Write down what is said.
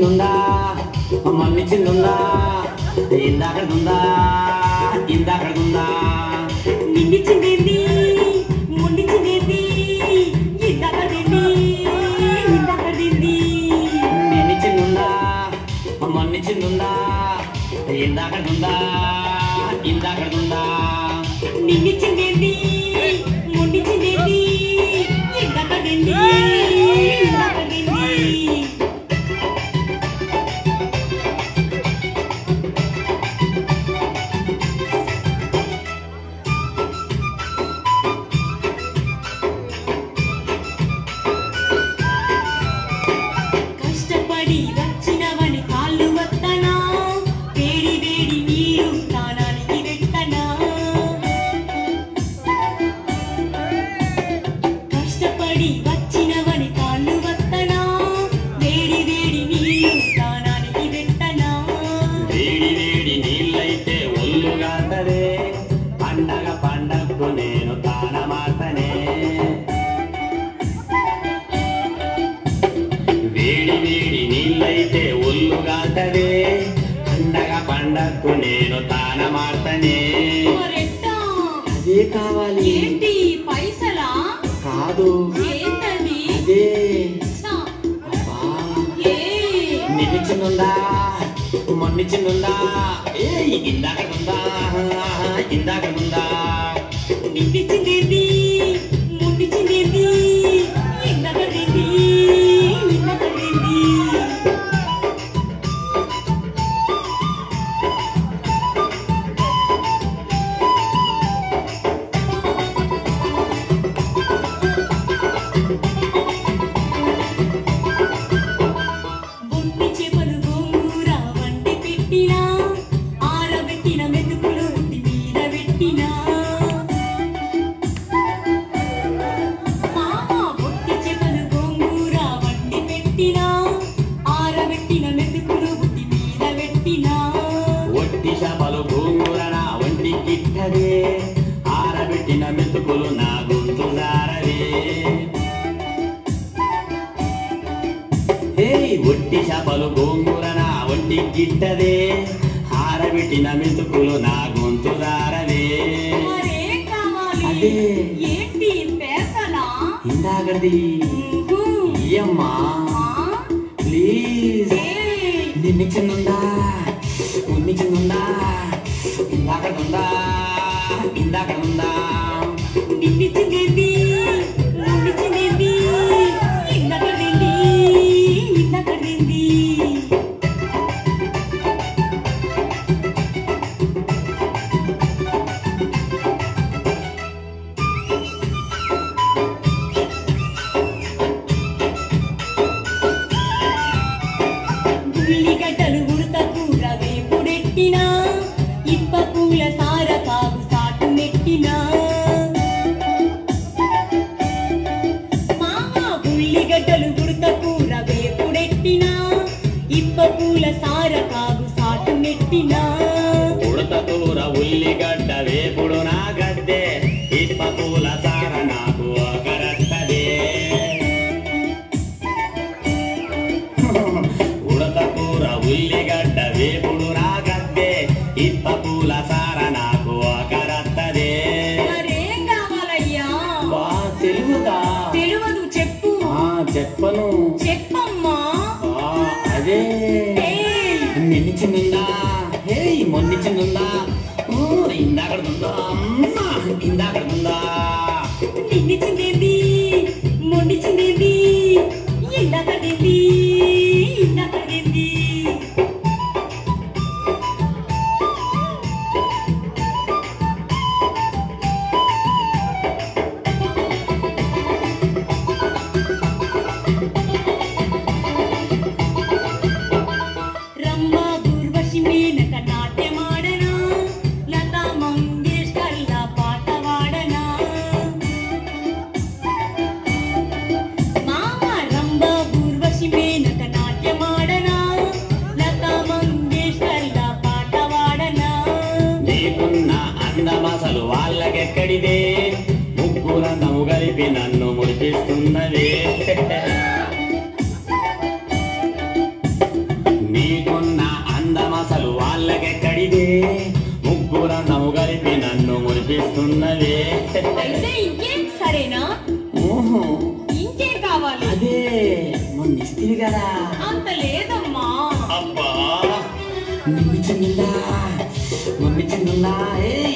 మన్నిచిందుందా మన్నిచిందుందా ఇందాకడుందా ఇందాకడుందా నిన్నిచిందేంది మొన్నిచిందేంది ఇందాకడింది ఇందాకడింది నిన్నిచిందుందా మన్నిచిందుందా ఇందాకడుందా ఇందాకడుందా నిన్నిచిందేంది మొన్నిచిందేంది ఇందాకడింది ఇందాకడింది కష్టపడి వచ్చినవని కాళ్ళు వత్తనా వేడి వేడి నీరు స్నానానికి పెట్టనా కష్టపడి వచ్చినవని కాళ్ళు వత్తనా వేడి వేడి నీరు స్నానానికి పెట్టనా వేడి వేడి నీళ్ళైతే ఒళ్ళుగాతదే పండగ పండగకు నేను తానమాతనే వేడి వేడి నీళ్ళైతే ఒళ్ళుగాతదే పండగ పండగకు నేను తానమాతనే మరెట్టా? అదే కావాలి ఏంటి పైసలా కాదు ఏంటది అదే ఛ, అబ్బా ఏ నిన్నిచ్చిందుందా మొన్నిచ్చిందుందా ఏ ఇందాకడుందా ఇందాకడుందా నిన్నిచ్చిందేంది మొన్నిచ్చిందేంది ఇందాకడింది ఇందాకడింది బొట్టి చేపలు గోంగూర వండి పెట్టినా ఆరబెట్టిన మెతుకులు ఉట్టి మీద పెట్టినా మామ బొట్టి చేపలు గోంగూర వండి పెట్టినా ఆరబెట్టిన మెతుకులు ఉట్టి మీద పెట్టినా ఒట్టి చేపలు గోంగూర నా వంటి గిట్టదే ఆరబెట్టిన మెతుకులు నా గొంతు జారవే ఒట్టి చేపలు గోంగూర నా వంటి గిట్టదే ఆరబెట్టిన మెతుకులు నా గొంతు జారవే మరేం కావాలి అదే. ఏంటి పేసలా ఇందాకది ఇయ్యమ్మా ప్లీజ్ నిన్నిచ్చిందుందా ఉన్నిచ్చిందుందా ఇందాకడుందా ఇందాకడుందా నిన్నిచ్చిందేంది మొన్నిచ్చిందేంది ఇందాకడింది ఇందాకడింది ఉల్లిగడ్డలు ఉడత కూర వేపుడెట్టినా ఇప్ప పూల సార కాగు సాటు నెట్టినా మామ ఉల్లిగడ్డలు ఉడత కూర వేపుడెట్టినా ఇప్ప పూల సార కాగు సాటు నెట్టినా ఉడత కూర ఉల్లిగడ్డ వేపుడు నా గడ్డే ఇప్ప పూల సార నాకు ఒకరత్తదే ఉడత కూర ఉల్లిగడ్డ వేపుడు నా గడ్డే ఇప్ప పూల సార నాకు ఒకరత్తదే మరేం కావాలయ్యా బా తెలుగుదా తెలియదు చెప్పు చెప్పను చెప్పమ్మా అదే ఏయ్, నిన్నిచ్చిందుందా హే మొన్నిచ్చిందుందా ఇందాకడుందా ఇందాకడుందా నిన్నిచ్చిందేంది మొన్నిచ్చిందేంది ఇందాకడింది ఇందాకడింది రంభా ఊర్వశి మేనక నాట్యమాడనా లతా మంగేష్కర్ల పాట వాడనా మామ రంభా ఊర్వశి మేనక నాట్యమాడనా లతా మంగేష్కర్ల పాట వాడనా నీకున్న అందమసలు వాళ్ళకెక్కడిదే ముగ్గురందము కలిపి నన్ను మురిపిస్తున్నదే అనిపిస్తున్నదే. అయితే ఇంకేం సరేనా? ఓహో ఇంకేం కావాలి? అదే మొన్న ఇస్తివి కదా. అంత లేదమ్మా. అబ్బా మమ్మీ చిన్నుందా, మమ్మీ చిన్నుందా, ఏయ్